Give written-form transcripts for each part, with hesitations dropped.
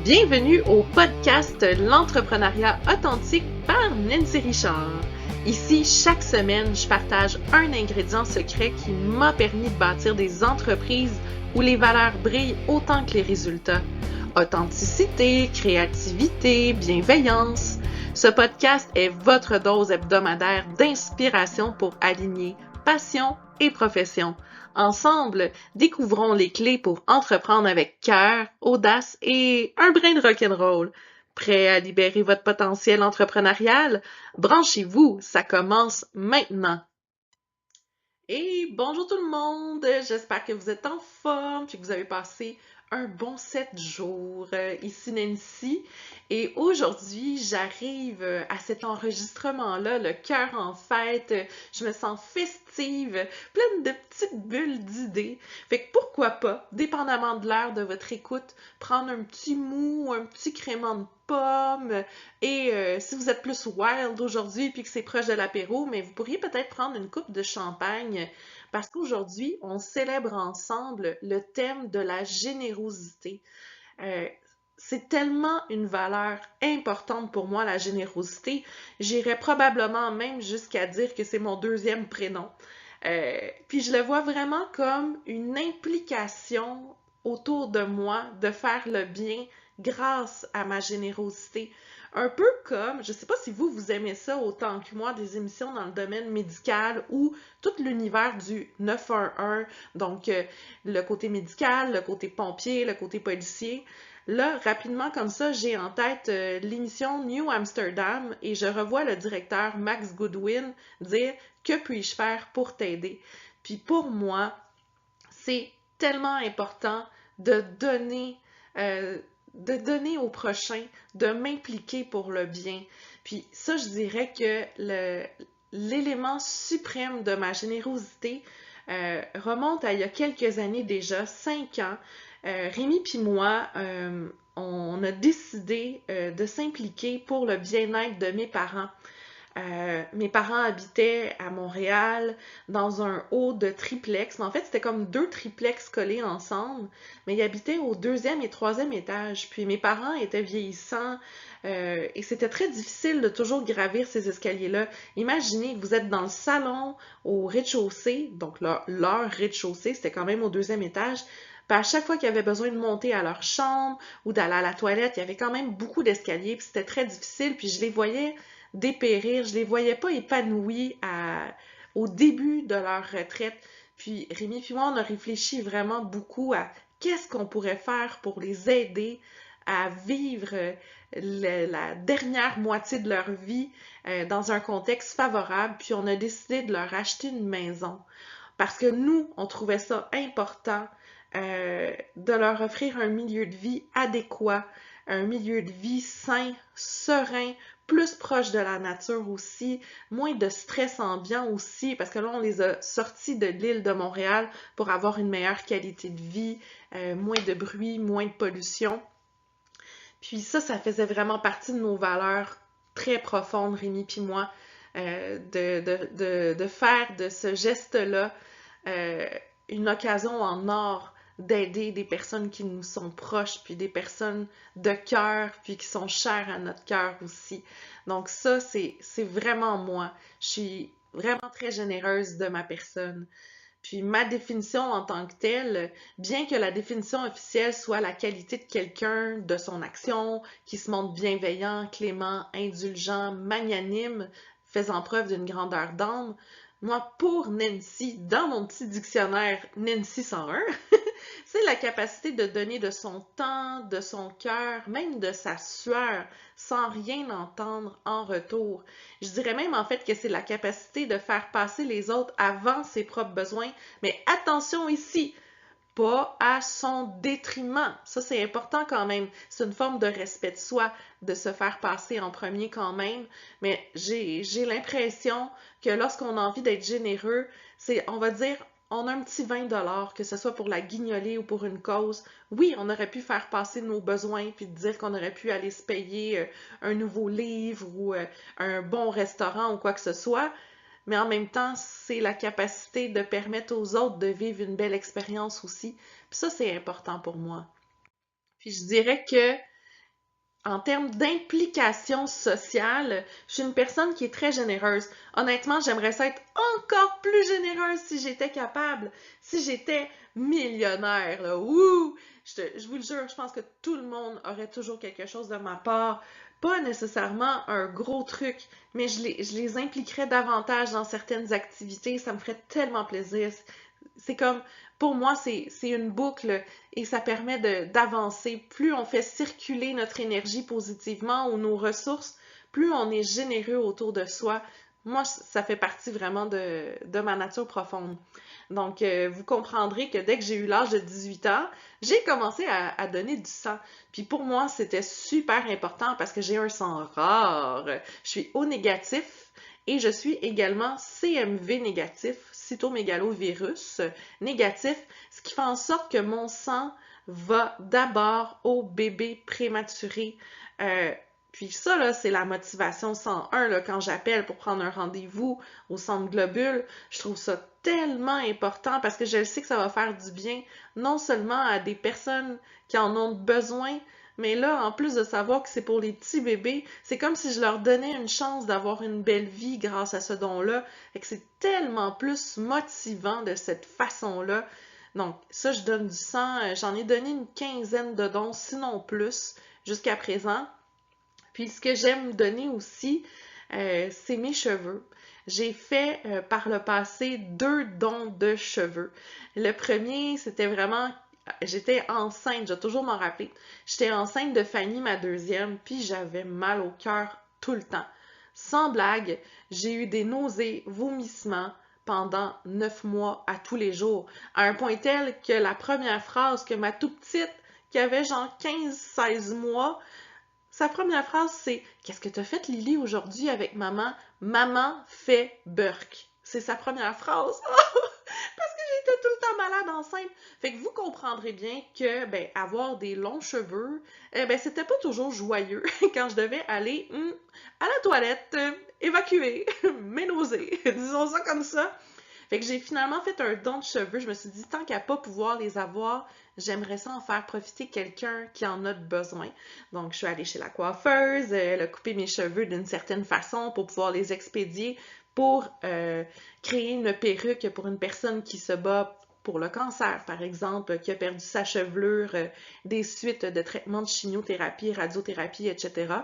Bienvenue au podcast L'entrepreneuriat authentique par Nancy Richard. Ici, chaque semaine, je partage un ingrédient secret qui m'a permis de bâtir des entreprises où les valeurs brillent autant que les résultats. Authenticité, créativité, bienveillance. Ce podcast est votre dose hebdomadaire d'inspiration pour aligner passion et profession. Ensemble, découvrons les clés pour entreprendre avec cœur, audace et un brin de rock'n'roll. Prêt à libérer votre potentiel entrepreneurial? Branchez-vous, ça commence maintenant. Et bonjour tout le monde, j'espère que vous êtes en forme et que vous avez passé un bon 7 jours. Ici Nancy et aujourd'hui j'arrive à cet enregistrement-là, le cœur en fête, je me sens festive, pleine de petites bulles d'idées. Fait que pourquoi pas, dépendamment de l'heure de votre écoute, prendre un petit mou, un petit crément de pomme et si vous êtes plus wild aujourd'hui puis que c'est proche de l'apéro, mais vous pourriez peut-être prendre une coupe de champagne parce qu'aujourd'hui, on célèbre ensemble le thème de la générosité. Euh, c'est tellement une valeur importante pour moi, la générosité. J'irais probablement même jusqu'à dire que c'est mon deuxième prénom. Puis je le vois vraiment comme une implication autour de moi de faire le bien grâce à ma générosité. Un peu comme, je ne sais pas si vous aimez ça autant que moi, des émissions dans le domaine médical ou tout l'univers du 911, donc le côté médical, le côté pompier, le côté policier. Là, rapidement comme ça, j'ai en tête l'émission New Amsterdam et je revois le directeur Max Goodwin dire que puis-je faire pour t'aider? Puis pour moi, c'est tellement important de donner, euh, de donner au prochain, de m'impliquer pour le bien. Puis ça, je dirais que l'élément suprême de ma générosité remonte à il y a quelques années déjà, 5 ans. Rémi puis moi, on a décidé de s'impliquer pour le bien-être de mes parents. Mes parents habitaient à Montréal dans un haut de triplex. En fait, c'était comme deux triplex collés ensemble, mais ils habitaient au deuxième et troisième étage. Puis mes parents étaient vieillissants et c'était très difficile de toujours gravir ces escaliers-là. Imaginez que vous êtes dans le salon au rez-de-chaussée, donc leur rez-de-chaussée, c'était quand même au deuxième étage. Puis à chaque fois qu'ils avaient besoin de monter à leur chambre ou d'aller à la toilette, il y avait quand même beaucoup d'escaliers, puis c'était très difficile, puis je les voyais dépérir. Je les voyais pas épanouis au début de leur retraite. Puis Rémi et moi, on a réfléchi vraiment beaucoup à qu'est-ce qu'on pourrait faire pour les aider à vivre la dernière moitié de leur vie dans un contexte favorable. Puis on a décidé de leur acheter une maison parce que nous, on trouvait ça important de leur offrir un milieu de vie adéquat, un milieu de vie sain, serein, plus proche de la nature aussi, moins de stress ambiant aussi, parce que là, on les a sortis de l'île de Montréal pour avoir une meilleure qualité de vie, moins de bruit, moins de pollution. Puis ça faisait vraiment partie de nos valeurs très profondes, Rémi puis moi, de faire de ce geste-là euh, une occasion en or d'aider des personnes qui nous sont proches, puis des personnes de cœur, puis qui sont chères à notre cœur aussi. Donc ça, c'est vraiment moi. Je suis vraiment très généreuse de ma personne. Puis ma définition en tant que telle, bien que la définition officielle soit la qualité de quelqu'un, de son action, qui se montre bienveillant, clément, indulgent, magnanime, faisant preuve d'une grandeur d'âme, moi, pour Nancy, dans mon petit dictionnaire Nancy 101, c'est la capacité de donner de son temps, de son cœur, même de sa sueur, sans rien entendre en retour. Je dirais même en fait que c'est la capacité de faire passer les autres avant ses propres besoins. Mais attention ici, pas à son détriment. Ça, c'est important quand même. C'est une forme de respect de soi, de se faire passer en premier quand même. Mais j'ai l'impression que lorsqu'on a envie d'être généreux, c'est, on va dire, on a un petit 20 $, que ce soit pour la guignolée ou pour une cause. Oui, on aurait pu faire passer nos besoins puis dire qu'on aurait pu aller se payer un nouveau livre ou un bon restaurant ou quoi que ce soit, mais en même temps, c'est la capacité de permettre aux autres de vivre une belle expérience aussi. Puis ça, c'est important pour moi. Puis je dirais que En termes d'implication sociale, je suis une personne qui est très généreuse. Honnêtement, j'aimerais ça être encore plus généreuse si j'étais capable, si j'étais millionnaire, là. Wouh! Je vous le jure, je pense que tout le monde aurait toujours quelque chose de ma part. Pas nécessairement un gros truc, mais je les impliquerais davantage dans certaines activités. Ça me ferait tellement plaisir. C'est comme, pour moi, c'est une boucle et ça permet d'avancer. Plus on fait circuler notre énergie positivement ou nos ressources, plus on est généreux autour de soi. Moi, ça fait partie vraiment de ma nature profonde. Donc, vous comprendrez que dès que j'ai eu l'âge de 18 ans, j'ai commencé à donner du sang. Puis pour moi, c'était super important parce que j'ai un sang rare. Je suis O négatif et je suis également CMV négatif, cytomégalovirus négatif, ce qui fait en sorte que mon sang va d'abord au bébé prématuré. Puis ça, là, c'est la motivation 101, là, quand j'appelle pour prendre un rendez-vous au centre Globule. Je trouve ça tellement important parce que je sais que ça va faire du bien, non seulement à des personnes qui en ont besoin, mais là, en plus de savoir que c'est pour les petits bébés, c'est comme si je leur donnais une chance d'avoir une belle vie grâce à ce don-là. Et que c'est tellement plus motivant de cette façon-là. Donc, ça, je donne du sang. J'en ai donné une quinzaine de dons, sinon plus, jusqu'à présent. Puis, ce que j'aime donner aussi, c'est mes cheveux. J'ai fait par le passé 2 dons de cheveux. Le premier, c'était vraiment j'étais enceinte, je vais toujours m'en rappeler. J'étais enceinte de Fanny, ma deuxième, puis j'avais mal au cœur tout le temps. Sans blague, j'ai eu des nausées, vomissements pendant 9 mois à tous les jours, à un point tel que la première phrase que ma tout petite, qui avait genre 15-16 mois, sa première phrase c'est Qu'est-ce que t'as fait Lily aujourd'hui avec maman? Maman fait Burke. C'est sa première phrase. Parce que j'étais tout le temps malade enceinte. Fait que vous comprendrez bien que avoir des longs cheveux, c'était pas toujours joyeux quand je devais aller à la toilette, évacuer mes nausées, disons ça comme ça. Fait que j'ai finalement fait un don de cheveux. Je me suis dit, tant qu'à pas pouvoir les avoir, j'aimerais ça en faire profiter quelqu'un qui en a besoin. Donc, je suis allée chez la coiffeuse, elle a coupé mes cheveux d'une certaine façon pour pouvoir les expédier pour créer une perruque pour une personne qui se bat pour le cancer, par exemple, qui a perdu sa chevelure des suites de traitements de chimiothérapie, radiothérapie, etc.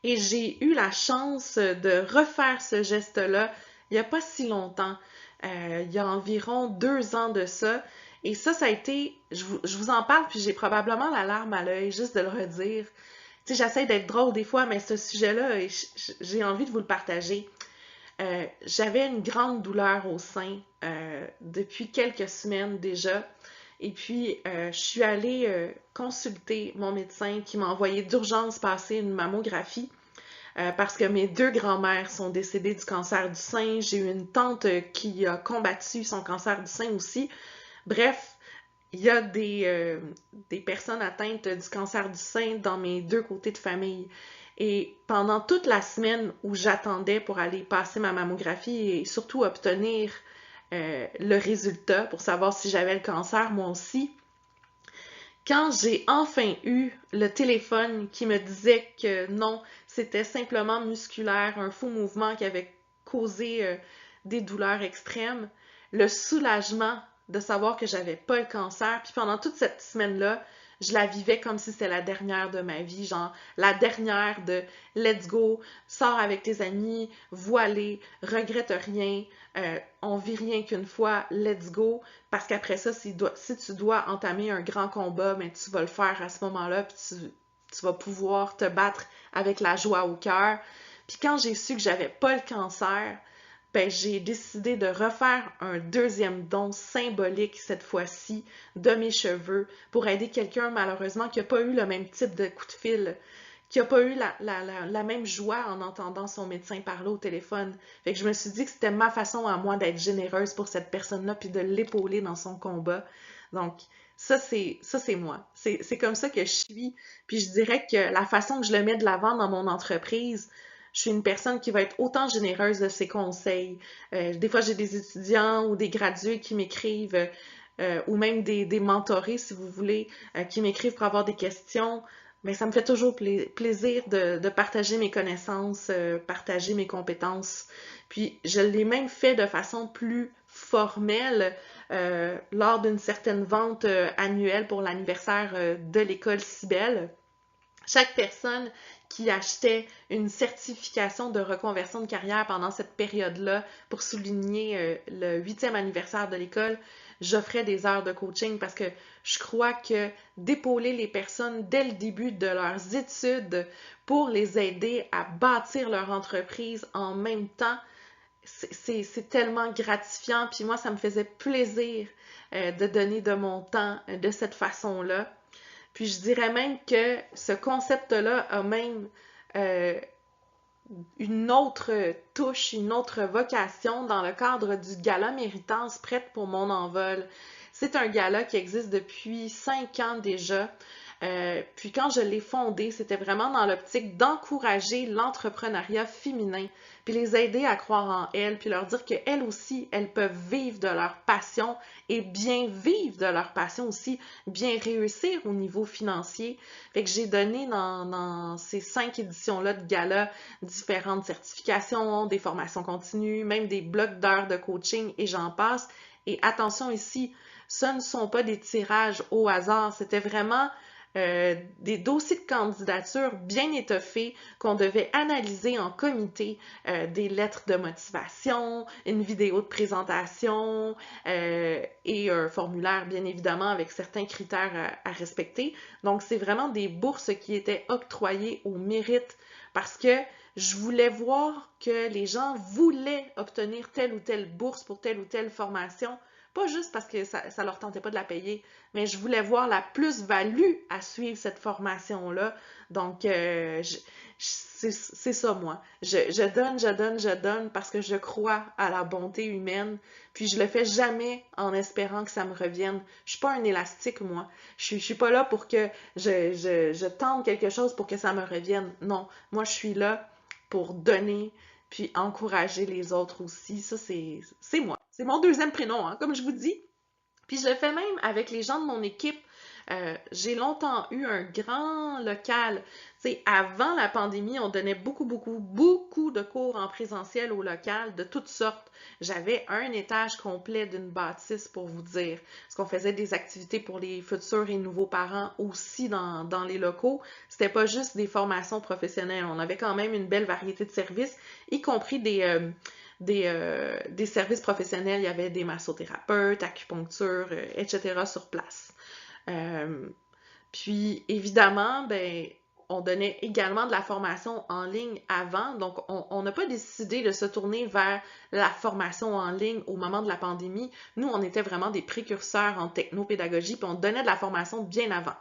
Et j'ai eu la chance de refaire ce geste-là il n'y a pas si longtemps. Il y a environ 2 ans de ça. Et ça a été... Je vous en parle, puis j'ai probablement la larme à l'œil, juste de le redire. Tu sais, j'essaie d'être drôle des fois, mais ce sujet-là, j'ai envie de vous le partager. J'avais une grande douleur au sein depuis quelques semaines déjà. Et puis, je suis allée consulter mon médecin qui m'a envoyé d'urgence passer une mammographie parce que mes 2 grands-mères sont décédées du cancer du sein. J'ai eu une tante qui a combattu son cancer du sein aussi. Bref, il y a des personnes atteintes du cancer du sein dans mes 2 côtés de famille. Et pendant toute la semaine où j'attendais pour aller passer ma mammographie et surtout obtenir le résultat pour savoir si j'avais le cancer, moi aussi, quand j'ai enfin eu le téléphone qui me disait que non, c'était simplement musculaire, un faux mouvement qui avait causé des douleurs extrêmes, le soulagement de savoir que j'avais pas le cancer, puis pendant toute cette semaine-là, je la vivais comme si c'était la dernière de ma vie, genre la dernière de let's go, sors avec tes amis, voilez, regrette rien, on vit rien qu'une fois, let's go, parce qu'après ça, si tu dois entamer un grand combat, mais tu vas le faire à ce moment-là, puis tu vas pouvoir te battre avec la joie au cœur. Puis quand j'ai su que j'avais pas le cancer, j'ai décidé de refaire un 2e don symbolique cette fois-ci de mes cheveux pour aider quelqu'un malheureusement qui n'a pas eu le même type de coup de fil, qui n'a pas eu la même joie en entendant son médecin parler au téléphone. Fait que je me suis dit que c'était ma façon à moi d'être généreuse pour cette personne-là puis de l'épauler dans son combat. Donc, ça, c'est moi. C'est comme ça que je suis. Puis je dirais que la façon que je le mets de l'avant dans mon entreprise, je suis une personne qui va être autant généreuse de ses conseils. Des fois, j'ai des étudiants ou des gradués qui m'écrivent, ou même des mentorés, si vous voulez, qui m'écrivent pour avoir des questions. mais ça me fait toujours plaisir de partager mes connaissances, partager mes compétences. Puis je l'ai même fait de façon plus formelle lors d'une certaine vente annuelle pour l'anniversaire de l'école Cybelle. Chaque personne qui achetait une certification de reconversion de carrière pendant cette période-là pour souligner le 8e anniversaire de l'école, j'offrais des heures de coaching parce que je crois que d'épauler les personnes dès le début de leurs études pour les aider à bâtir leur entreprise en même temps, c'est tellement gratifiant. Puis moi, ça me faisait plaisir de donner de mon temps de cette façon-là. Puis je dirais même que ce concept-là a même euh, une autre touche, une autre vocation dans le cadre du gala Méritance prête pour mon envol. C'est un gala qui existe depuis 5 ans déjà. Puis quand je l'ai fondé, c'était vraiment dans l'optique d'encourager l'entrepreneuriat féminin, puis les aider à croire en elles, puis leur dire qu'elles aussi, elles peuvent vivre de leur passion et bien vivre de leur passion aussi, bien réussir au niveau financier. Fait que j'ai donné dans ces 5 éditions-là de gala différentes certifications, des formations continues, même des blocs d'heures de coaching et j'en passe. Et attention ici, ce ne sont pas des tirages au hasard, c'était vraiment des dossiers de candidature bien étoffés qu'on devait analyser en comité, des lettres de motivation, une vidéo de présentation et un formulaire bien évidemment avec certains critères à respecter. Donc c'est vraiment des bourses qui étaient octroyées au mérite parce que je voulais voir que les gens voulaient obtenir telle ou telle bourse pour telle ou telle formation, pas juste parce que ça leur tentait pas de la payer, mais je voulais voir la plus-value à suivre cette formation-là. Donc, c'est ça, moi. Je donne, je donne, je donne parce que je crois à la bonté humaine. Puis, je le fais jamais en espérant que ça me revienne. Je suis pas un élastique, moi. Je suis pas là pour que je tente quelque chose pour que ça me revienne. Non, moi, je suis là pour donner puis encourager les autres aussi. Ça, c'est moi. C'est mon deuxième prénom, hein, comme je vous dis. Puis je le fais même avec les gens de mon équipe. J'ai longtemps eu un grand local. Tu sais, avant la pandémie, on donnait beaucoup de cours en présentiel au local, de toutes sortes. J'avais un étage complet d'une bâtisse pour vous dire. Parce qu'on faisait des activités pour les futurs et nouveaux parents aussi dans les locaux. C'était pas juste des formations professionnelles. On avait quand même une belle variété de services, y compris des services professionnels. Il y avait des massothérapeutes, acupuncture, etc. sur place. Euh, Puis évidemment, ben, on donnait également de la formation en ligne avant, donc on n'a pas décidé de se tourner vers la formation en ligne au moment de la pandémie. Nous, on était vraiment des précurseurs en technopédagogie, puis on donnait de la formation bien avant.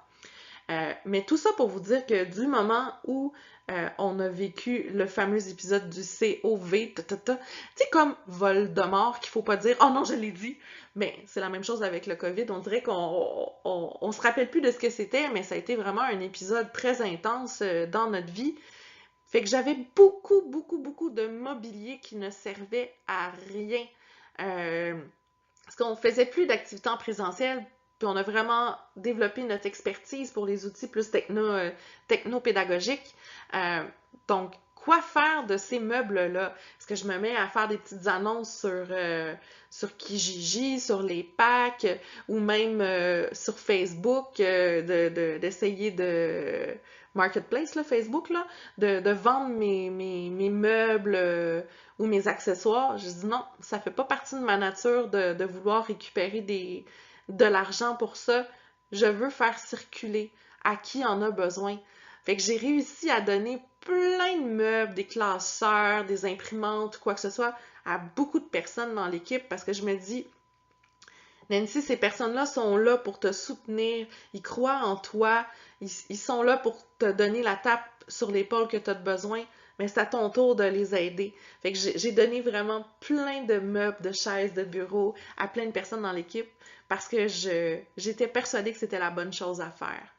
Mais tout ça pour vous dire que du moment où on a vécu le fameux épisode du COV, tu sais, comme Voldemort, qu'il faut pas dire « Oh non, je l'ai dit », mais c'est la même chose avec le COVID. On dirait qu'on se rappelle plus de ce que c'était, mais ça a été vraiment un épisode très intense dans notre vie. Fait que j'avais beaucoup de mobilier qui ne servait à rien. Parce qu'on faisait plus d'activités en présentiel, puis on a vraiment développé notre expertise pour les outils plus techno-pédagogiques. Donc, quoi faire de ces meubles-là? Est-ce que je me mets à faire des petites annonces sur Kijiji, sur les packs, ou même sur Facebook, d'essayer de Marketplace, là, Facebook, là, de vendre mes meubles ou mes accessoires? Je dis non, ça fait pas partie de ma nature de vouloir récupérer de l'argent pour ça. Je veux faire circuler à qui en a besoin. Fait que j'ai réussi à donner plein de meubles, des classeurs, des imprimantes, quoi que ce soit, à beaucoup de personnes dans l'équipe parce que je me dis, Nancy, ces personnes-là sont là pour te soutenir, ils croient en toi, ils sont là pour te donner la tape sur l'épaule que tu as besoin, mais c'est à ton tour de les aider. Fait que j'ai donné vraiment plein de meubles, de chaises, de bureaux à plein de personnes dans l'équipe parce que j'étais persuadée que c'était la bonne chose à faire.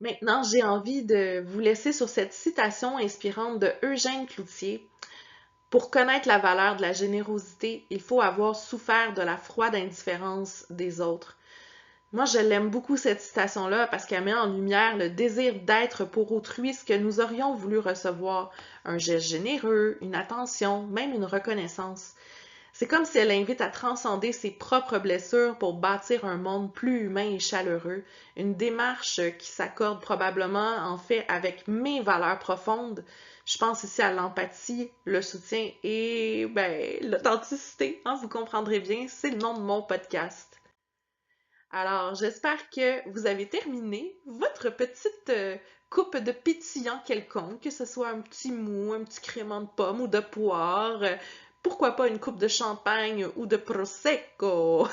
Maintenant, j'ai envie de vous laisser sur cette citation inspirante de Eugène Cloutier. Pour connaître la valeur de la générosité, il faut avoir souffert de la froide indifférence des autres. Moi, je l'aime beaucoup cette citation-là parce qu'elle met en lumière le désir d'être pour autrui ce que nous aurions voulu recevoir, un geste généreux, une attention, même une reconnaissance. C'est comme si elle invite à transcender ses propres blessures pour bâtir un monde plus humain et chaleureux, une démarche qui s'accorde probablement en fait avec mes valeurs profondes. Je pense ici à l'empathie, le soutien et l'authenticité, hein, vous comprendrez bien, c'est le nom de mon podcast. Alors, j'espère que vous avez terminé votre petite coupe de pétillant quelconque, que ce soit un petit mou, un petit crément de pomme ou de poire, pourquoi pas une coupe de champagne ou de prosecco.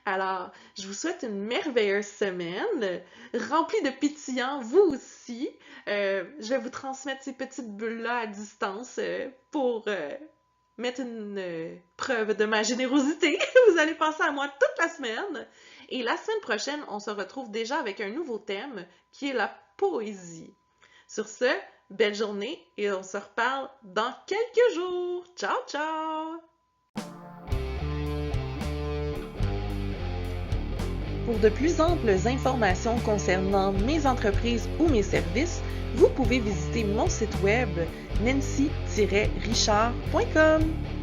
Alors, je vous souhaite une merveilleuse semaine, remplie de pétillants, vous aussi. Je vais vous transmettre ces petites bulles-là à distance pour mettre une preuve de ma générosité. Vous allez penser à moi toute la semaine. Et la semaine prochaine, on se retrouve déjà avec un nouveau thème qui est la poésie. Sur ce, belle journée et on se reparle dans quelques jours. Ciao, ciao! Pour de plus amples informations concernant mes entreprises ou mes services, vous pouvez visiter mon site web nancy-richard.com.